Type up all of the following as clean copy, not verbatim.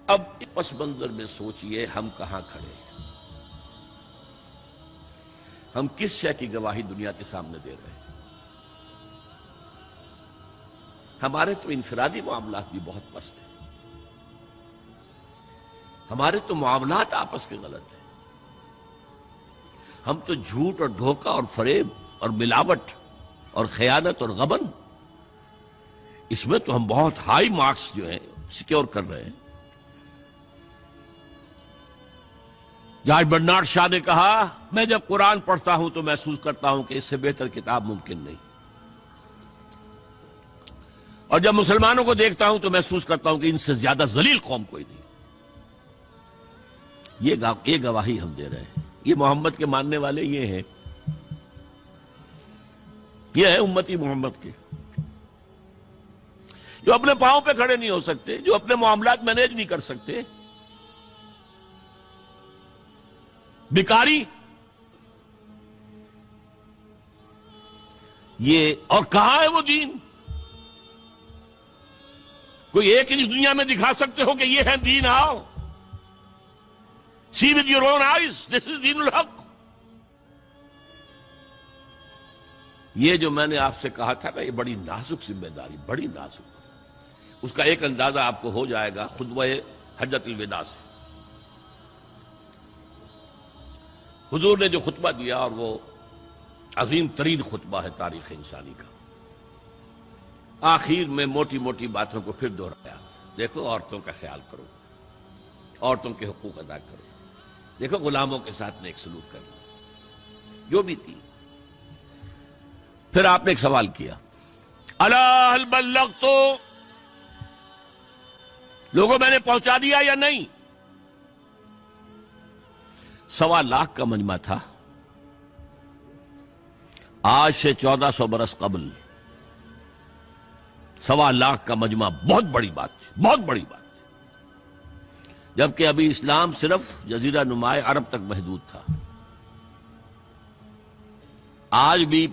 اب اس پس منظر میں سوچئے ہم کہاں کھڑے ہیں، ہم کس شے کی گواہی دنیا کے سامنے دے رہے ہیں؟ ہمارے تو انفرادی معاملات بھی بہت پست ہیں، ہمارے تو معاملات آپس کے غلط ہیں، ہم تو جھوٹ اور دھوکہ اور فریب اور ملاوٹ اور خیانت اور غبن، اس میں تو ہم بہت ہائی مارکس جو ہیں سیکیور کر رہے ہیں۔ جارج برنارڈ شاہ نے کہا، میں جب قرآن پڑھتا ہوں تو محسوس کرتا ہوں کہ اس سے بہتر کتاب ممکن نہیں، اور جب مسلمانوں کو دیکھتا ہوں تو محسوس کرتا ہوں کہ ان سے زیادہ ذلیل قوم کوئی نہیں۔ یہ گواہی ہم دے رہے ہیں، یہ محمد کے ماننے والے یہ ہیں، یہ ہے امتی محمد کے، جو اپنے پاؤں پہ کھڑے نہیں ہو سکتے، جو اپنے معاملات مینیج نہیں کر سکتے، بیکاری، یہ اور کہاں ہے وہ دین؟ کوئی ایک ہی دنیا میں دکھا سکتے ہو کہ یہ ہے دین؟ آؤ see with your own eyes, this is دین الحق۔ یہ جو میں نے آپ سے کہا تھا نا، یہ بڑی نازک ذمہ داری، بڑی نازک، اس کا ایک اندازہ آپ کو ہو جائے گا خطبہ حجۃ الوداع سے۔ حضور نے جو خطبہ دیا، اور وہ عظیم ترین خطبہ ہے تاریخ انسانی کا، آخر میں موٹی موٹی باتوں کو پھر دہرایا۔ دیکھو عورتوں کا خیال کرو، عورتوں کے حقوق ادا کرو، دیکھو غلاموں کے ساتھ نیک سلوک کرنا، جو بھی تھی۔ پھر آپ نے ایک سوال کیا، الا هل بلغت، لوگوں میں نے پہنچا دیا یا نہیں؟ 1.25 لاکھ کا مجمع تھا، آج سے 1400 برس قبل 1.25 لاکھ کا مجمع بہت بڑی بات تھی، بہت بڑی بات، جبکہ ابھی اسلام صرف جزیرہ نمائے عرب تک محدود تھا۔ آج بھی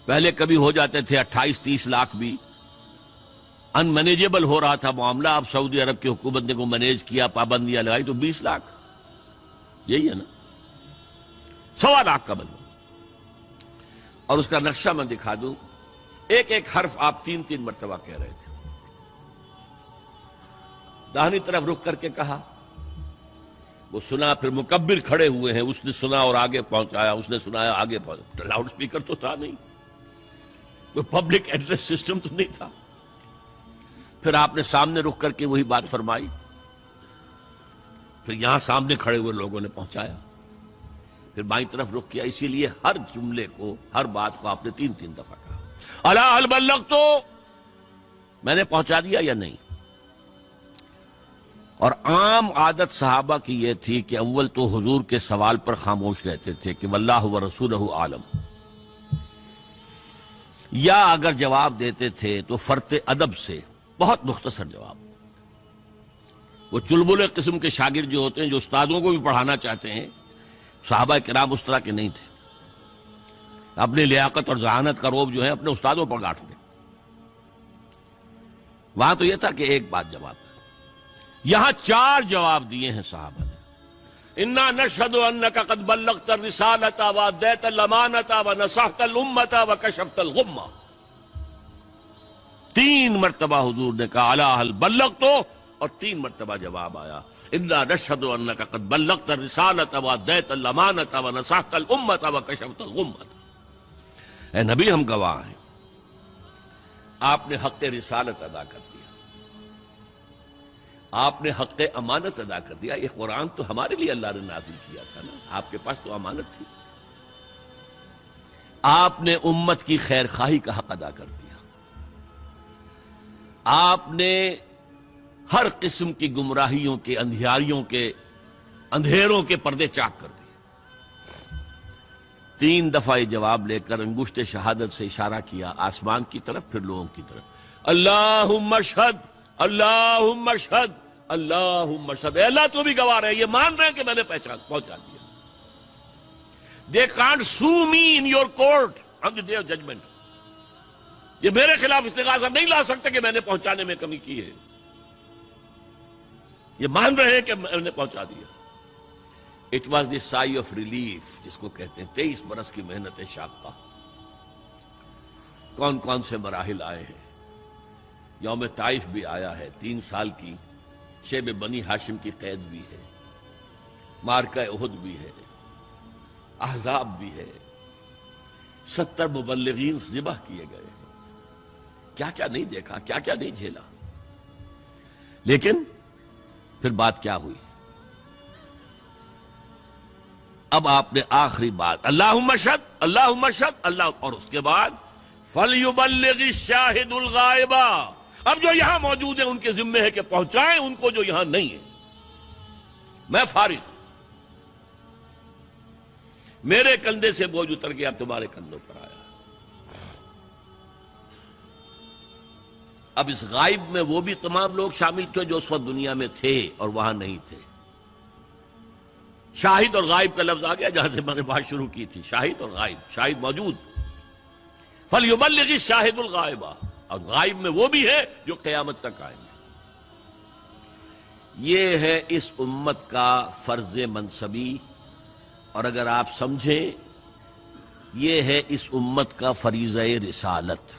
پہلے کبھی ہو جاتے تھے 28-30 لاکھ بھی، ان مینیجیبل ہو رہا تھا معاملہ۔ اب سعودی عرب کی حکومت نے کو مینیج کیا، پابندیاں لگائی تو 20 لاکھ، یہی ہے نا 1.25 لاکھ کا بنو۔ اور اس کا نقشہ میں دکھا دوں، ایک ایک حرف آپ 3 مرتبہ کہہ رہے تھے۔ داہنی طرف رخ کر کے کہا، وہ سنا، پھر مکبر کھڑے ہوئے ہیں، اس نے سنا اور آگے پہنچایا، اس نے سنایا آگے پہنچایا۔ لاؤڈ سپیکر تو تھا نہیں، کوئی پبلک ایڈریس سسٹم تو نہیں تھا۔ پھر آپ نے سامنے رخ کر کے وہی بات فرمائی، پھر یہاں سامنے کھڑے ہوئے لوگوں نے پہنچایا، پھر بائیں طرف رخ کیا۔ اسی لیے ہر جملے کو، ہر بات کو آپ نے 3 دفعہ کہا، الا هل بلغت، میں نے پہنچا دیا یا نہیں؟ اور عام عادت صحابہ کی یہ تھی کہ اول تو حضور کے سوال پر خاموش رہتے تھے کہ واللہ ورسولہ عالم، یا اگر جواب دیتے تھے تو فرط ادب سے بہت مختصر جواب۔ وہ چلبلے قسم کے شاگرد جو ہوتے ہیں، جو استادوں کو بھی پڑھانا چاہتے ہیں، صحابہ کرام اس طرح کے نہیں تھے، اپنی لیاقت اور ذہانت کا روب جو ہے اپنے استادوں پر گاٹھ دیں۔ وہاں تو یہ تھا کہ ایک بات جواب، یہاں 4 جواب دیے ہیں صحابہ نے۔ انا نشہد انک قد بلغت الرسالۃ وادیت الامانۃ ونصحت الامۃ وکشفت الغمہ۔ 3 مرتبہ حضور نے کہا الا هل بلغت، اور 3 مرتبہ جواب آیا انا نشہد انک قد بلغت الرسالۃ وادیت الامانۃ ونصحت الامۃ وکشفت الغمہ۔ اے نبی، ہم گواہ ہیں، آپ نے حق رسالت ادا کر دیا، آپ نے حق امانت ادا کر دیا۔ یہ قرآن تو ہمارے لیے اللہ نے نازل کیا تھا نا، آپ کے پاس تو امانت تھی۔ آپ نے امت کی خیر خواہی کا حق ادا کر دیا، آپ نے ہر قسم کی گمراہیوں کے، اندھیاریوں کے، اندھیروں کے پردے چاک کر دیے۔ 3 دفعہ یہ جواب لے کر انگشت شہادت سے اشارہ کیا آسمان کی طرف، پھر لوگوں کی طرف، اللہم اشہد، اللہم اشہد، اللہم اشہد۔ اے اللہ تو بھی گواہ رہے، یہ مان رہے ہیں کہ میں نے پہنچا دیا۔ They can't sue me in your court on the day of judgment۔ یہ میرے خلاف استغاثہ نہیں لا سکتے کہ میں نے پہنچانے میں کمی کی ہے۔ یہ مان رہے ہیں کہ میں نے پہنچا دیا. It was the sigh of relief جس کو کہتے ہیں. 23 برس کی محنت شاقہ. کون کون سے مراحل آئے ہیں. یوم طائف بھی آیا ہے, 3 سال کی شیب بنی ہاشم کی قید بھی ہے, معرکہ احد بھی ہے, احزاب بھی ہے, 70 مبلغین ذبح کیے گئے ہیں. کیا کیا نہیں دیکھا, کیا کیا نہیں جھیلا. لیکن پھر بات کیا ہوئی؟ اب آپ نے آخری بات اللہم اشہد اللہم اشہد اللہ, اور اس کے بعد فَلْيُبَلِّغِ الشَّاهِدُ الْغَائِبَ. اب جو یہاں موجود ہیں ان کے ذمے ہے کہ پہنچائیں ان کو جو یہاں نہیں ہے. میں فارغ, میرے کندھے سے بوجھ اتر گیا, اب تمہارے کندھوں پر آیا. اب اس غائب میں وہ بھی تمام لوگ شامل تھے جو اس وقت دنیا میں تھے اور وہاں نہیں تھے. شاہد اور غائب کا لفظ آ گیا جہاں سے میں نے بات شروع کی تھی. شاہد اور غائب, شاہد موجود, فَلْيُبَلِّغِ الشَّاهِدُ الْغَائِبَ, اور غائب میں وہ بھی ہے جو قیامت تک آئیں گے. یہ ہے اس امت کا فرض منصبی, اور اگر آپ سمجھیں یہ ہے اس امت کا فریضہ رسالت.